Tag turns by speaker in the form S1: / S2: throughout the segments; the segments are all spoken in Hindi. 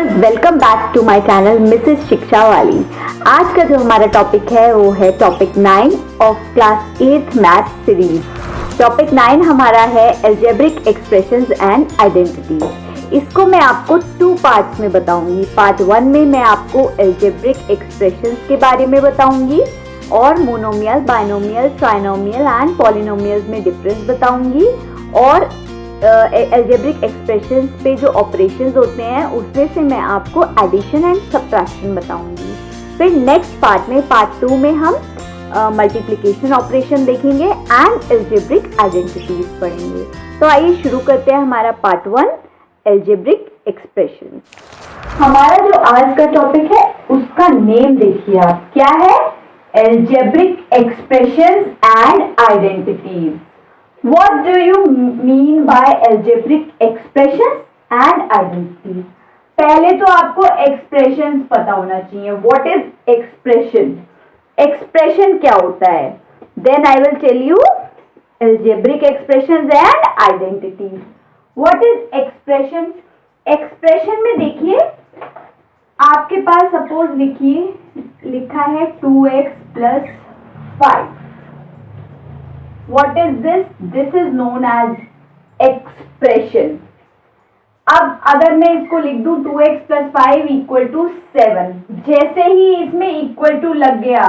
S1: Viewers, welcome back to my channel Mrs Shiksha वाली। आज का जो हमारा टॉपिक है वो है topic 9 of class 8th math series. Topic 9 हमारा है अलजेब्रिक एक्सप्रेशंस एंड आइडेंटिटीज। इसको मैं आपको 2 पार्ट्स में बताऊंगी। पार्ट 1 में मैं आपको अलजेब्रिक एक्सप्रेशंस के बारे में बताऊंगी और monomial, binomial, trinomial and polynomials में डिफरेंस बताऊंगी और अलजेब्रिक एक्सप्रेशंस पे जो ऑपरेशंस होते हैं उसमें से मैं आपको एडिशन एंड सब्ट्रैक्शन बताऊंगी। फिर नेक्स्ट पार्ट में, पार्ट 2 में हम मल्टीप्लिकेशन ऑपरेशन देखेंगे एंड अलजेब्रिक आइडेंटिटीज पढ़ेंगे। तो आइए शुरू करते हैं हमारा पार्ट 1 अलजेब्रिक एक्सप्रेशंस। हमारा जो आज का टॉपिक है उसका नेम देखिए आप, क्या है? Algebraic expressions and identities. What do you mean by algebraic expressions and identities? पहले तो आपको expressions पता होना चाहिए। What is expression? Expression क्या होता है? Then I will tell you algebraic expressions and identities. What is expression? Expression में देखिए, आपके पास सपोज लिखा है 2x plus 5. What is this? This is known as expression. अब अगर मैं इसको लिख दूं 2x plus 5 equal to 7, जैसे ही इसमें equal to लग गया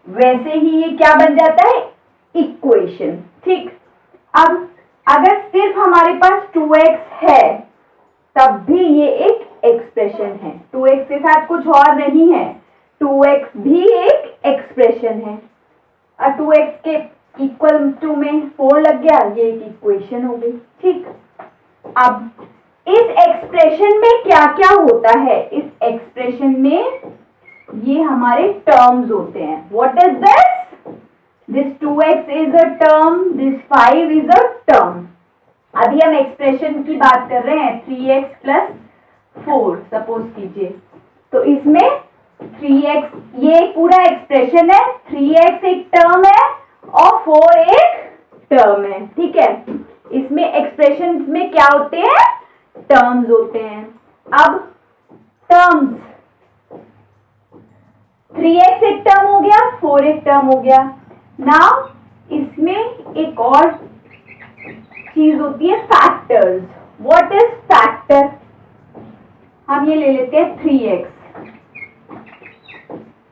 S1: वैसे ही ये क्या बन जाता है? इक्वेशन। ठीक, अब अगर सिर्फ हमारे पास 2x है तब भी ये एक एक्सप्रेशन है। 2x के साथ कुछ और नहीं है, 2x भी एक एक्सप्रेशन है। और 2x के इक्वल टू में 4 लग गया, ये एक इक्वेशन हो गई। ठीक, अब इस एक्सप्रेशन में क्या क्या होता है? इस एक्सप्रेशन में ये हमारे टर्म्स होते हैं। What is this? This 2x is a term, this 5 is a term. अभी हम एक्सप्रेशन की बात कर रहे हैं 3x plus 4 सपोज कीजिए, तो इसमें 3x ये पूरा एक्सप्रेशन है, 3x एक टर्म है और 4 एक टर्म है। ठीक है, इसमें एक्सप्रेशन में क्या होते हैं? टर्म्स होते हैं। अब टर्म्स 3x एक टर्म हो गया, 4 एक टर्म हो गया। नाउ इसमें एक और चीज होती है फैक्टर्स। What is factor? हम ये ले लेते हैं 3x।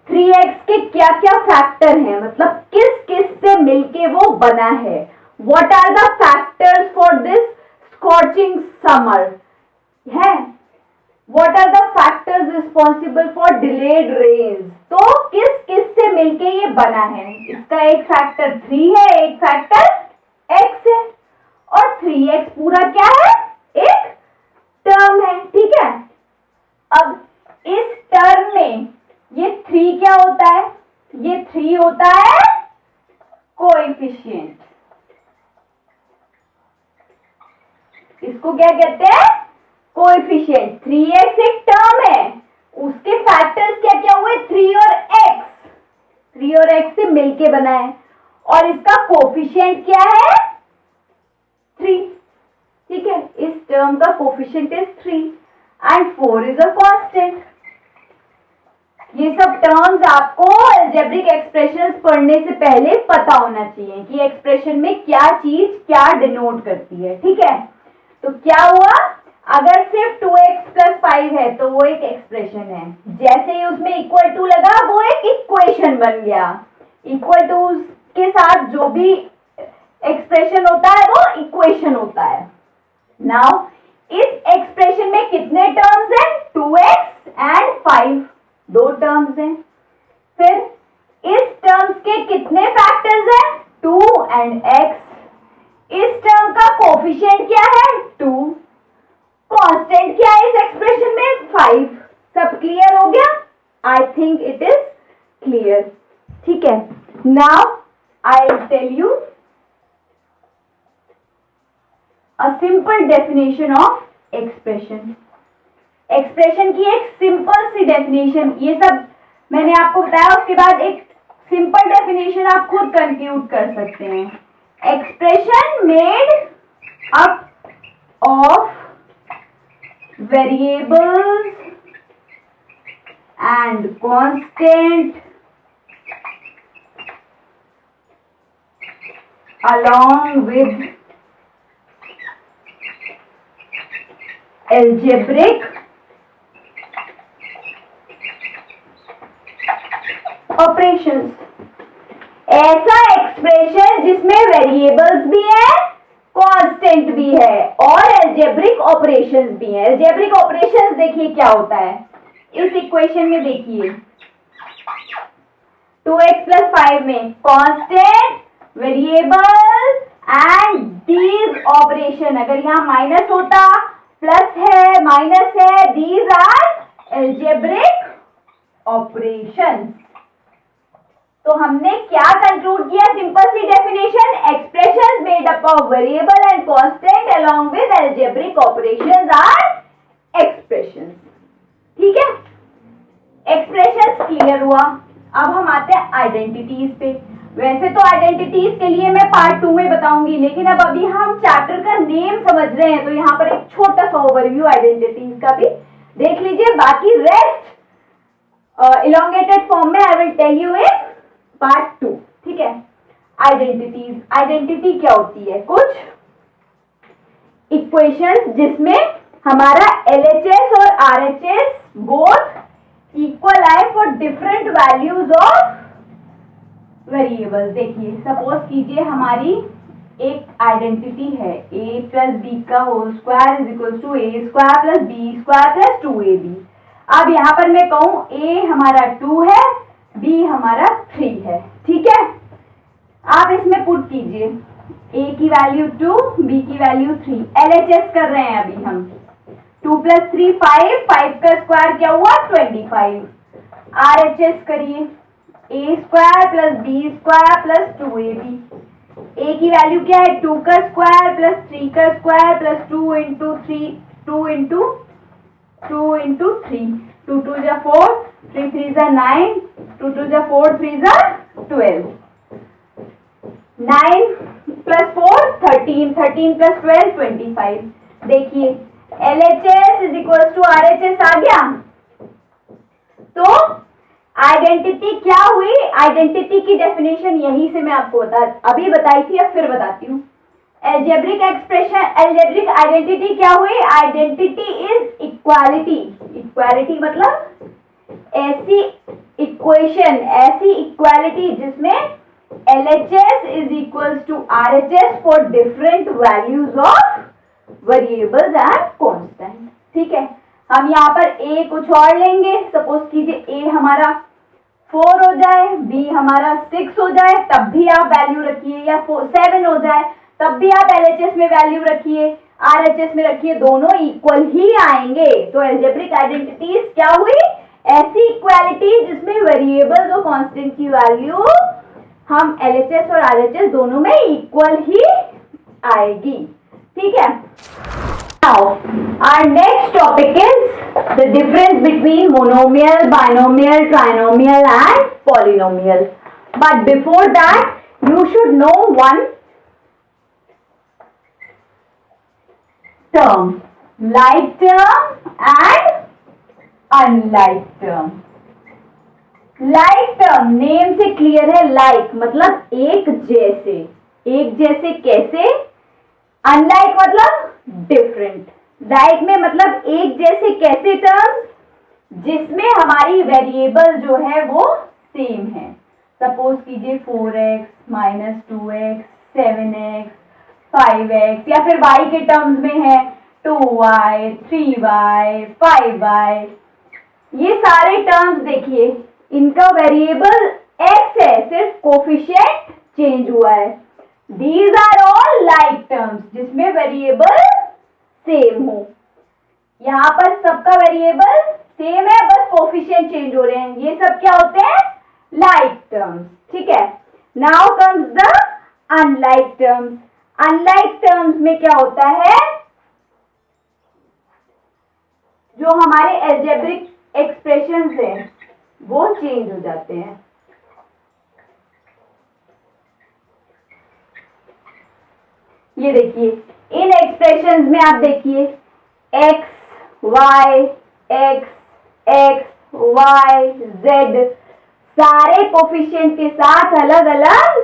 S1: 3x के क्या क्या फैक्टर हैं, मतलब किस किस से मिलके वो बना है? What are the factors for this scorching summer? है What are the factors responsible for delayed rains? तो किस किस से मिलके ये बना है? इसका एक फैक्टर 3 है, एक फैक्टर x है और 3x पूरा क्या है? एक टर्म है। ठीक है, अब इस टर्म में ये 3 क्या होता है? ये 3 होता है कोएफिशिएंट। इसको क्या कहते हैं? कोएफिशिएंट। 3x एक टर्म है, उसके फैक्टर्स क्या क्या हुए? 3 और x। 3 और x से मिलके बना है और इसका कोएफिशिएंट क्या है? 3। ठीक है, इस टर्म का coefficient is 3 and 4 is a constant. ये सब टर्म्स आपको अलजेब्रिक एक्सप्रेशंस पढ़ने से पहले पता होना चाहिए कि एक्सप्रेशन में क्या चीज क्या डिनोट करती है। ठीक है, तो क्या हुआ? अगर सिर्फ 2x plus 5 है तो वो एक एक्सप्रेशन है, जैसे ही उसमें इक्वल टू लगा वो एक इक्वेशन बन गया। इक्वल टू के साथ जो भी एक्सप्रेशन होता है वो इक्वेशन होता है। नाउ इस एक्सप्रेशन में कितने टर्म्स हैं? 2x एंड 5, 2 टर्म्स हैं। फिर इस टर्म्स के कितने फैक्टर्स हैं? 2 एंड x। इस टर्म का कोएफिशिएंट क्या है? 2। कांस्टेंट क्या है इस एक्सप्रेशन में? 5। सब क्लियर हो गया? I think it is clear. ठीक है, now I will tell you a simple definition of expression. Expression की एक सिंपल सी डेफिनेशन, ये सब मैंने आपको बताया, उसके बाद एक सिंपल डेफिनेशन आप खुद कंक्लूड कर सकते हैं। Expression made up of variables and constant along with algebraic operations. ऐसा एक्सप्रेशन जिसमें वेरिएबल्स भी है, कांस्टेंट भी है और एल्जेब्रिक ऑपरेशंस भी है। एल्जेब्रिक ऑपरेशंस देखिए क्या होता है इस इक्वेशन में, देखिए 2x + 5 में constant, variable and these operation. अगर यहाँ माइनस होता, प्लस है, माइनस है, दीज आर एल्जेब्रिक ऑपरेशंस। तो हमने क्या कंक्लूड किया? सिंपल सी definition, expressions made up of variable and constant along with algebraic operations are expressions. ठीक है, एक्सप्रेशंस क्लियर हुआ। अब हम आते हैं आइडेंटिटीज पे। वैसे तो आइडेंटिटीज के लिए मैं पार्ट 2 में बताऊंगी, लेकिन अब अभी हम चैप्टर का नेम समझ रहे हैं तो यहाँ पर एक छोटा सा ओवरव्यू आइडेंटिटीज का भी देख लीजिए। बाकी रेस्ट इलोंगेटेड फॉर्म में I will tell you in part 2। ठीक है, आइडेंटिटीज। आइडेंटिटी क्या होती है? कुछ इक्वेशंस जिसमें हमारा LHS और RHS बोथ इक्वल आए for different values of variables. देखिए सपोज कीजिए हमारी एक आइडेंटिटी है a + b का whole square is equal to a² + b² + 2ab। अब यहाँ पर मैं कहूं a हमारा 2 है, b हमारा 3 है। ठीक है, आप इसमें पुट कीजिए a की वैल्यू 2, b की वैल्यू 3। LHS कर रहे हैं अभी हम। 2 + 3 5, 5 का स्क्वायर क्या हुआ? 25। RHS करिए a² + b² + 2ab। a की वैल्यू क्या है? 2 का स्क्वायर + 3 का स्क्वायर + 2 × 3, 2 × 2 × 3, 2 2 जा 4, 3 3 जा 9, 2 2 जा 4, 3 जा 12, 9 + 4 13, 13 + 12 25। देखिए LHS is equal to RHS आ गया। तो आइडेंटिटी क्या हुई? आइडेंटिटी की डेफिनेशन यहीं से मैं आपको अभी बताई थी, अब फिर बताती हूँ। एल्जेब्रिक एक्सप्रेशन, एल्जेब्रिक आइडेंटिटी क्या हुई? Identity is equality. इक्वालिटी मतलब ऐसी इक्वेशन, ऐसी इक्वालिटी जिसमें LHS is equal to RHS for different values of variables and constant. ठीक है, हम यहाँ पर a कुछ और लेंगे। सपोज कीजिए a हमारा 4 हो जाए, b हमारा 6 हो जाए, तब भी आप वैल्यू रखिए, या 7 हो जाए तब भी आप LHS में वैल्यू रखिए, RHS में रखिए, दोनों इक्वल ही आएंगे। तो एल्जेब्रिक आइडेंटिटीज क्या हुई? ऐसी इक्वालिटी जिसमें वेरिएबल्स और कांस्टेंट की वैल्यू हम LHS और RHS दोनों में इक्वल ही आएगी। ठीक है, now our next topic is the difference between monomial, binomial, trinomial and polynomial. But before that you should know one term, like term and unlike term. Like term name से क्लियर है, like मतलब एक जैसे। एक जैसे कैसे? अनलाइक मतलब डिफरेंट। लाइक में मतलब एक जैसे कैसे टर्म्स? जिसमें हमारी वेरिएबल जो है वो सेम है। सपोज कीजिए 4x - 2x, 7x, 5x, या फिर y के टर्म्स में है 2y, 3y, 5y। ये सारे टर्म्स देखिए, इनका वेरिएबल x है, सिर्फ कोफिशिएंट चेंज हुआ है। These are all like terms जिसमें वेरिएबल सेम हो। यहाँ पर सबका वेरिएबल सेम है, बस कोफिशिएंट चेंज हो रहे हैं। ये सब क्या होते हैं? like terms। ठीक है, now comes the unlike terms। unlike terms में क्या होता है? जो हमारे एल्जेब्रिक एक्सप्रेशंस हैं वो चेंज हो जाते हैं। ये देखिए इन एक्सप्रेशंस में आप देखिए x y, x, x, y, z, सारे कोफिशिएंट के साथ अलग अलग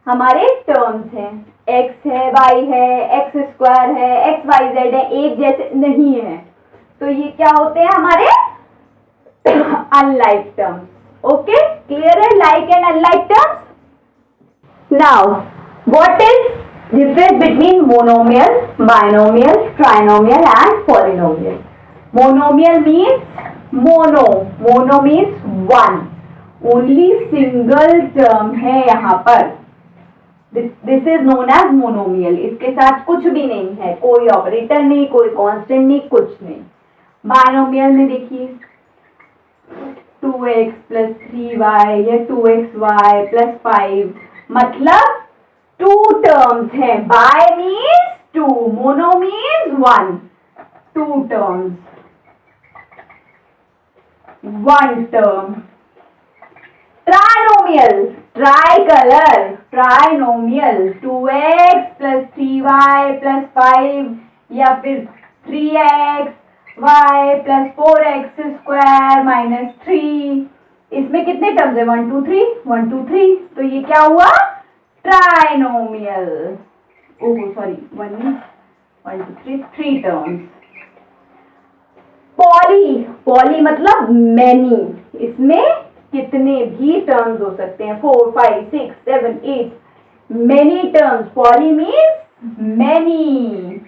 S1: हमारे टर्म्स हैं। एक्स है, वाई है, एक्स स्क्वायर है, एक्स वाई जेड है, एक जैसे नहीं है, तो ये क्या होते हैं हमारे अनलाइक टर्म्स। ओके, क्लियर है like and unlike terms. Now what is difference between monomial, binomial, trinomial and polynomial? Monomial means mono, mono means one, only single term है यहाँ पर, this is known as monomial. इसके साथ कुछ भी नहीं है, कोई ऑपरेटर नहीं, कोई कांस्टेंट नहीं, कुछ नहीं। बाइनोमियल में देखिए 2x प्लस 3y या 2xy प्लस 5, मतलब टू टर्म्स है। Bi means two, mono means one, two terms, one term. Trinomial, tricolour, trinomial 2x plus 3y plus 5 या फिर 3x y plus 4x square minus 3, इसमें कितने टर्म्स है? 1 2 3, 1 2 3, तो ये क्या हुआ? Trinomial. Oh sorry, 1 2 3, 3 terms. Poly, poly मतलब मैनी, इसमें कितने भी टर्म्स हो सकते हैं, 4 5 6 7 8, many terms. Poly means many.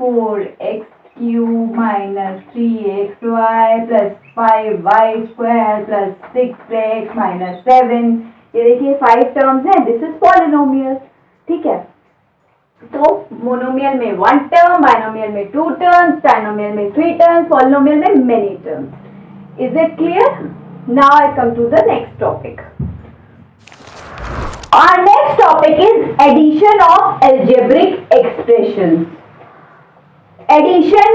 S1: 4x cube minus 3xy plus 5y square plus 6x minus 7, ये देखिए 5 टर्म्स है, दिस इज पॉलिनोमियल। ठीक है, तो मोनोमियल में 1 टर्म, बाइनोमियल में 2 टर्म्स, ट्राइनोमियल में 3 टर्म्स, पॉलिनोमियल में many terms. Is it clear? Now I come to the next topic. Our next topic is addition of algebraic expressions. Addition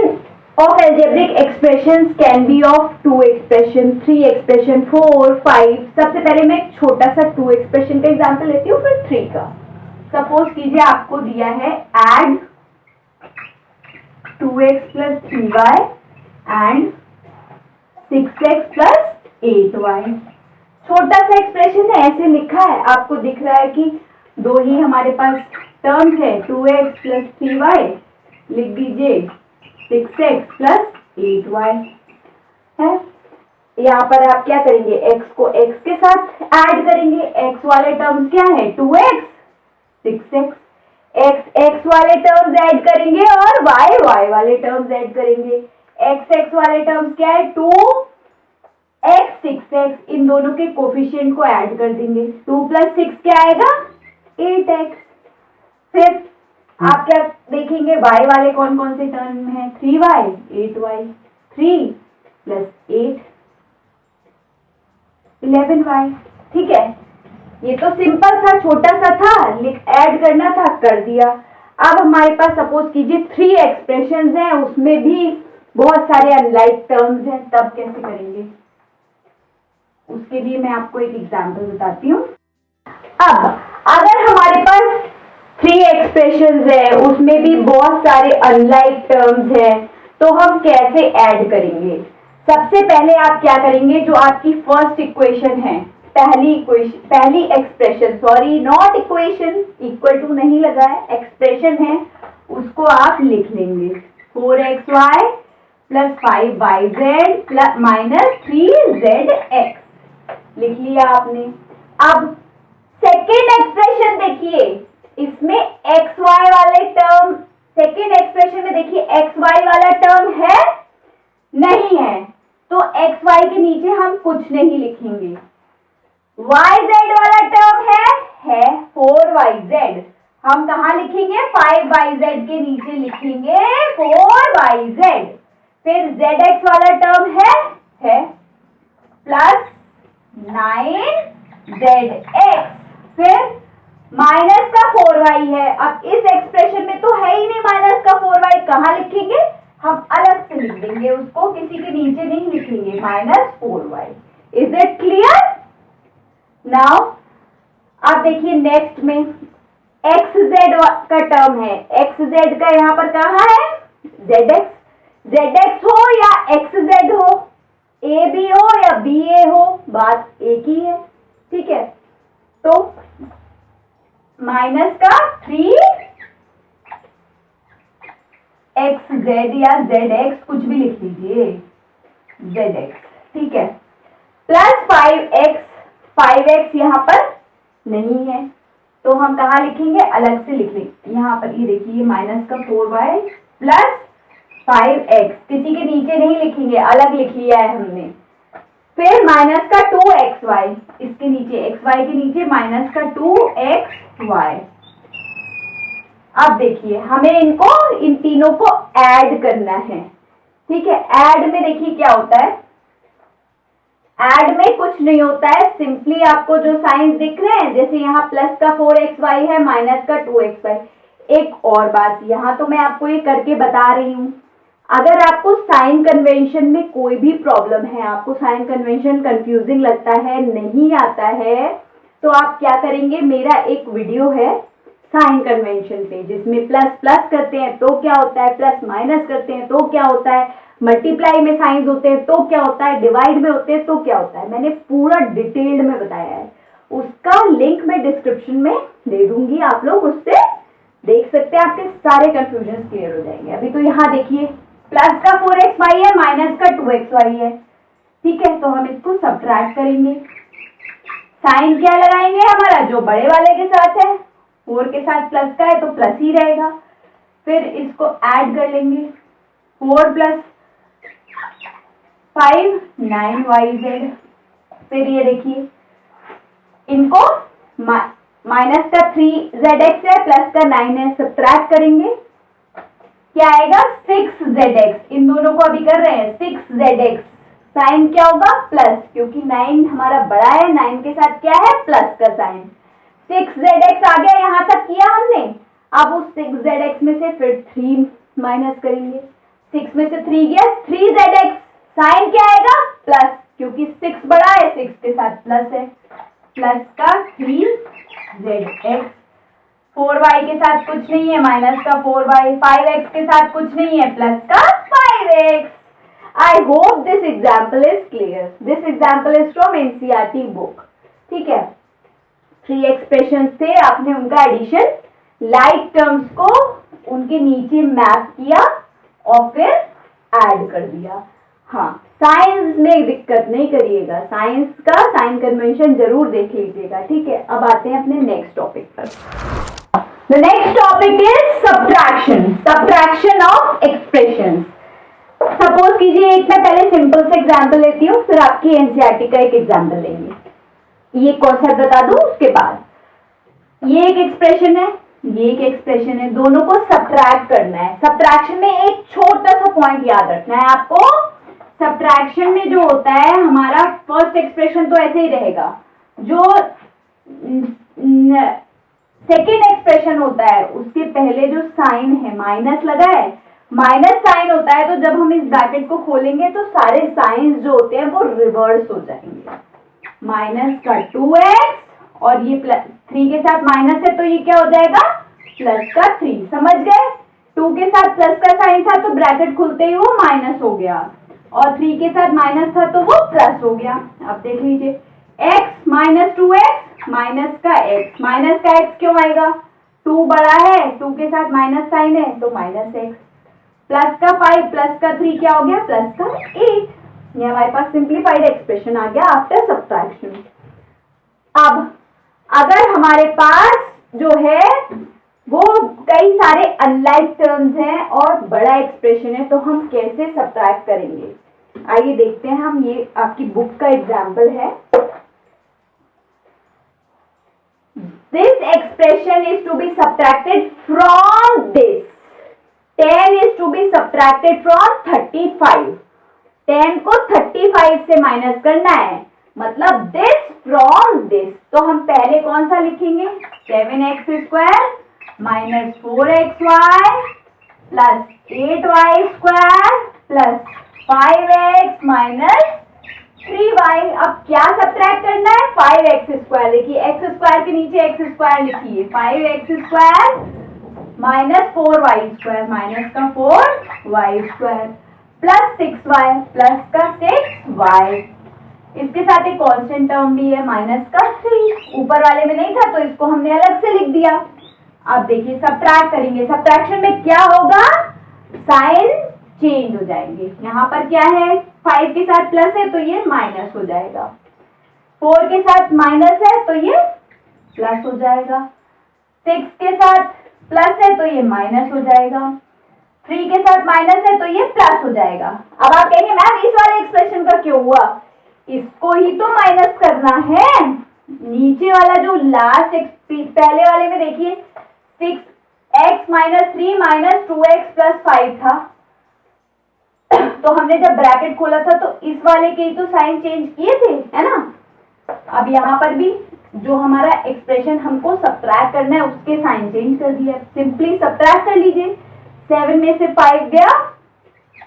S1: of algebraic expressions can be of 2 expression, 3 expression, 4, 5। सबसे पहले मैं एक छोटा सा 2 expression का एग्जाम्पल लेती हूँ, फिर 3 का। सपोज कीजिए आपको दिया है add 2x plus 3y and 6x plus 8y। छोटा सा एक्सप्रेशन है, ऐसे लिखा है, आपको दिख रहा है कि दो ही हमारे पास टर्म्स है, 2x plus 3y, लिख दीजिए 6x plus 8y है। यहाँ पर आप क्या करेंगे, x को x के साथ ऐड करेंगे। x वाले टर्म्स क्या है? 2x, 6x, x वाले टर्म्स ऐड करेंगे और y वाले टर्म्स ऐड करेंगे। x वाले टर्म्स क्या है? 2x, 6x, इन दोनों के कोफिशिएंट को ऐड कर देंगे। 2 + 6 क्या आएगा? 8x। फिर आप क्या देखेंगे, y वाले कौन कौन से टर्म है? 3y, 8y, 3 + 8 11y। ठीक है, ये तो सिंपल था, छोटा सा था, ऐड करना था, कर दिया। अब हमारे पास सपोज कीजिए 3 एक्सप्रेशंस हैं, उसमें भी बहुत सारे अनलाइक टर्म्स हैं, तब कैसे करेंगे? उसके लिए मैं आपको एक एग्जांपल बताती हूँ। अब अगर हमारे पास 3 एक्सप्रेशंस है, उसमें भी बहुत सारे अनलाइक टर्म्स हैं, तो हम कैसे ऐड करेंगे? सबसे पहले आप क्या करेंगे, जो आपकी फर्स्ट इक्वेशन है, पहली expression, sorry not equation, equal to नहीं लगा है, एक्सप्रेशन है, उसको आप लिख लेंगे 4xy plus 5yz minus 3zx, लिख लिया आपने। अब सेकेंड एक्सप्रेशन देखिए, इसमें xy वाले टर्म, सेकेंड एक्सप्रेशन में देखिए xy वाला टर्म है नहीं है, तो xy के नीचे हम कुछ नहीं लिखेंगे। yz वाला टर्म है 4yz, हम कहाँ लिखेंगे? 5yz के नीचे लिखेंगे 4yz। फिर zx वाला टर्म है प्लस 9zx, फिर माइनस का 4y है। अब इस एक्सप्रेशन में तो है ही नहीं माइनस का 4y, कहाँ लिखेंगे? हम अलग से लिख देंगे उसको, किसी के नीचे नहीं लिखेंगे, minus 4y। Is it clear? Now आप देखिए नेक्स्ट में xz का टर्म है, xz का यहाँ पर कहाँ है? zx, ZX हो या XZ हो, AB हो या BA हो, बात एक ही है, ठीक है। तो माइनस का 3XZ या ZX कुछ भी लिख लीजिए, ZX, ठीक है, प्लस 5x यहाँ पर नहीं है तो हम कहाँ लिखेंगे, अलग से लिख लेंगे। यहाँ पर ये देखिए माइनस का 4y प्लस 5x, किसी के नीचे नहीं लिखेंगे, अलग लिख लिया है हमने। फिर माइनस का 2xy, इसके नीचे xy के नीचे माइनस का 2xy। अब देखिए हमें इन तीनों को ऐड करना है, ठीक है। ऐड में देखिए क्या होता है, ऐड में कुछ नहीं होता है, सिंपली आपको जो साइंस दिख रहे हैं, जैसे यहाँ प्लस का 4xy है, माइनस का 2xy। एक और बात, यहाँ तो मैं आपको ये करके बता रही हूँ, अगर आपको साइन कन्वेंशन में कोई भी प्रॉब्लम है, आपको साइन कन्वेंशन कंफ्यूजिंग लगता है, नहीं आता है, तो आप क्या करेंगे, मेरा एक वीडियो है साइन कन्वेंशन पे, जिसमें प्लस प्लस करते हैं तो क्या होता है, प्लस माइनस करते हैं तो क्या होता है, मल्टीप्लाई में साइंस होते हैं तो क्या होता है, डिवाइड में होते हैं तो क्या होता है, मैंने पूरा डिटेल्ड में बताया है। उसका लिंक मैं डिस्क्रिप्शन में दे दूंगी, आप लोग उससे देख सकते हैं, आपके सारे कंफ्यूजन क्लियर हो जाएंगे। अभी तो यहाँ देखिए प्लस का 4xy है, माइनस का 2xy है, ठीक है। तो हम इसको सब्ट्रैक्ट करेंगे, साइन क्या लगाएंगे, हमारा जो बड़े वाले के साथ है, 4 के साथ प्लस का है तो प्लस ही रहेगा। फिर इसको ऐड कर लेंगे, 4 प्लस 5 9yz। फिर ये देखिए इनको माइनस का 3zx है, प्लस का 9 है, सब्ट्रैक्ट करेंगे, क्या आएगा 6zx। इन दोनों को अभी कर रहे हैं 6zx, साइन क्या होगा प्लस, क्योंकि 9 हमारा बड़ा है, 9 के साथ क्या है प्लस का साइन। 6zx आ गया, यहां तक किया हमने। अब उस 6zx में से फिर 3 माइनस करेंगे, 6 में से 3 गया, 3zx, साइन क्या आएगा प्लस, क्योंकि 6 बड़ा है, 6 के साथ प्लस है, प्लस का 3zx। 4y के साथ कुछ नहीं है, माइनस का 4y, 5x के साथ कुछ नहीं है, प्लस का 5x। I hope this example is clear. This example is from NCERT book, ठीक है। 3 एक्सप्रेशन थे, आपने उनका एडिशन लाइक टर्म्स को उनके नीचे मैप किया और फिर ऐड कर दिया। हाँ, साइंस में दिक्कत नहीं करिएगा, साइंस का साइन कन्वेंशन जरूर देख लीजिएगा, ठीक है। अब आते हैं अपने नेक्स्ट टॉपिक पर। The next topic is subtraction. Subtraction of expressions. Suppose कीजिए एक मैं पहले सिंपल से एग्जांपल लेती हूँ, फिर आपकी एनसीईआरटी का एक एग्जांपल लेंगे। ये कॉन्सेप्ट बता दूं, उसके बाद ये एक एक्सप्रेशन है, ये एक एक्सप्रेशन है, दोनों को सब्ट्रैक्ट करना है। सब्ट्रैक्शन में एक छोटा सा पॉइंट याद रखना है आपको। सब्ट्रैक्शन में जो होता है, हमारा फर्स्ट एक्सप्रेशन तो ऐसे ही रहेगा, जो सेकेंड एक्सप्रेशन होता है उसके पहले जो साइन है माइनस लगा है, माइनस साइन होता है, तो जब हम इस ब्रैकेट को खोलेंगे तो सारे साइंस जो होते हैं वो रिवर्स हो जाएंगे। माइनस का 2x और ये प्लस 3 के साथ माइनस है तो ये क्या हो जाएगा प्लस का 3, समझ गए। 2 के साथ प्लस का साइन था तो ब्रैकेट खुलते ही वो माइनस हो गया, और 3 के साथ माइनस था तो वो प्लस हो गया। अब देख लीजिए x माइनस 2x माइनस का x क्यों आएगा, 2 बड़ा है, 2 के साथ माइनस साइन है तो माइनस x, प्लस का 5 प्लस का 3 क्या हो गया प्लस का 8। ये हमारे पास सिंप्लीफाइड एक्सप्रेशन आ गया आफ्टर सब्ट्रैक्शन। अब अगर हमारे पास जो है वो कई सारे अनलाइक टर्म्स हैं और बड़ा एक्सप्रेशन है, तो हम कैसे सब्ट्रैक्ट करेंगे, आइए देखते हैं हम। ये आपकी बुक का एग्जाम्पल है। This expression is to be subtracted from this. 10 is to be subtracted from 35. 10 को 35 से माइनस करना है, मतलब this from this। तो हम पहले कौन सा लिखेंगे, 7x square minus 4xy plus 8y square plus 5x minus 3y। अब क्या सब्ट्रैक्ट करना है, 5x स्क्वायर। देखिए x स्क्वायर के नीचे x स्क्वायर लिखिए, 5x square minus 4y square minus का 4y square. Plus 6y plus का 6y, इसके साथ एक कांस्टेंट टर्म भी है माइनस का 3, ऊपर वाले में नहीं था तो इसको हमने अलग से लिख दिया। अब देखिए सब्ट्रैक्ट करेंगे, सब्ट्रैक्शन में क्या होगा, साइन चेंज हो जाएंगे। यहाँ पर क्या है, 5 के साथ प्लस है तो ये माइनस हो जाएगा, 4 के साथ माइनस है तो ये प्लस हो जाएगा, 6 के साथ प्लस है तो ये माइनस हो जाएगा, 3 के साथ माइनस है तो ये प्लस हो जाएगा। अब आप कहेंगे मैम इस वाले एक्सप्रेशन का क्यों हुआ, इसको ही तो माइनस करना है। नीचे वाला जो लास्ट पहले वाले में देखिए 6x minus 3 minus 2x plus 5 था, तो हमने जब ब्रैकेट खोला था तो इस वाले के ही तो साइन चेंज किए थे, है ना। अब यहाँ पर भी जो हमारा एक्सप्रेशन हमको सब्ट्रैक्ट करना है उसके साइन चेंज कर दिया, सिंपली सब्ट्रैक्ट कर लीजिए। 7 में से 5 गया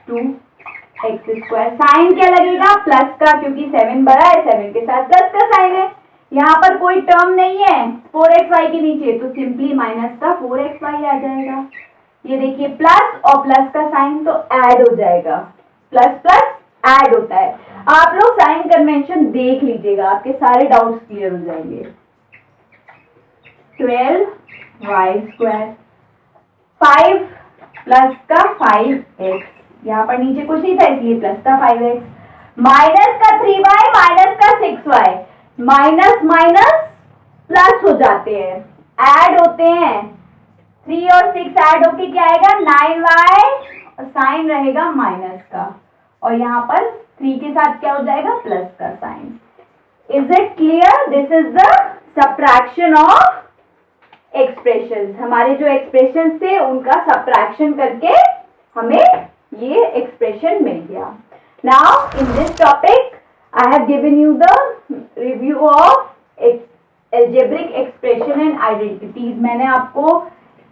S1: 2x², साइन क्या लगेगा प्लस का, क्योंकि 7 बड़ा है, 7 के साथ प्लस का साइन है। यहाँ पर कोई टर्म नहीं है 4xy के नीचे, तो सिंपली माइनस का 4xy आ जाएगा। ये देखिए प्लस और प्लस का साइन तो ऐड हो जाएगा, प्लस प्लस ऐड होता है। आप लोग साइन कन्वेंशन देख लीजिएगा, आपके सारे डाउट्स क्लियर हो जाएंगे। 12y², 5 प्लस का 5x, यहाँ पर नीचे कुछ नहीं था इसलिए प्लस का 5x, माइनस का 3y माइनस का 6y, माइनस माइनस प्लस हो जाते हैं, ऐड होते हैं, 3 और 6 ऐड होके क्या आएगा 9y, और साइन रहेगा माइनस का, और यहाँ पर 3 के साथ क्या हो जाएगा प्लस का sign. Is it clear? This is the subtraction of expressions. हमारे जो एक्सप्रेशंस थे उनका सब्ट्रैक्शन करके हमें ये एक्सप्रेशन मिल गया। Now in this topic I have given you the review of algebraic expression and identities। मैंने आपको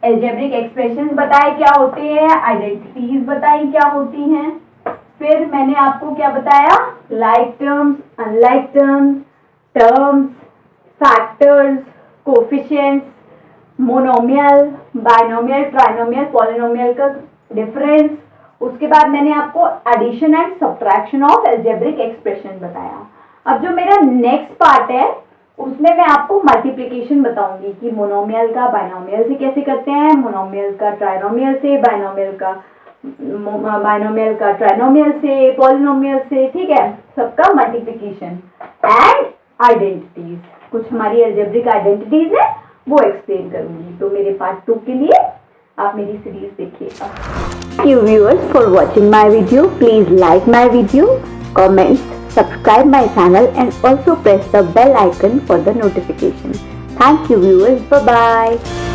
S1: algebraic expressions बताए क्या होते हैं, identities बताई क्या होती हैं, फिर मैंने आपको क्या बताया, like terms, unlike terms, terms, factors, coefficients, monomial, binomial, trinomial, polynomial का डिफरेंस। उसके बाद मैंने आपको addition and subtraction of algebraic expression बताया। अब जो मेरा नेक्स्ट पार्ट है उसमें मैं आपको मल्टीप्लिकेशन बताऊंगी कि मोनोमियल का बाइनोमियल से कैसे करते हैं, मोनोमियल का ट्राइनोमियल से, बाइनोमियल का ट्राइनोमियल से, पॉलिनोमियल से, ठीक है, सबका मल्टीप्लिकेशन एंड आइडेंटिटीज, कुछ हमारी अलजेब्रिक आइडेंटिटीज है वो एक्सप्लेन करूंगी। तो मेरे पार्ट 2 के लिए आप मेरी सीरीज देखिएगा। Thank you viewers for watching my video. Please like my video, comment, subscribe my channel and also press the bell icon for the notification. Thank you viewers. Bye bye.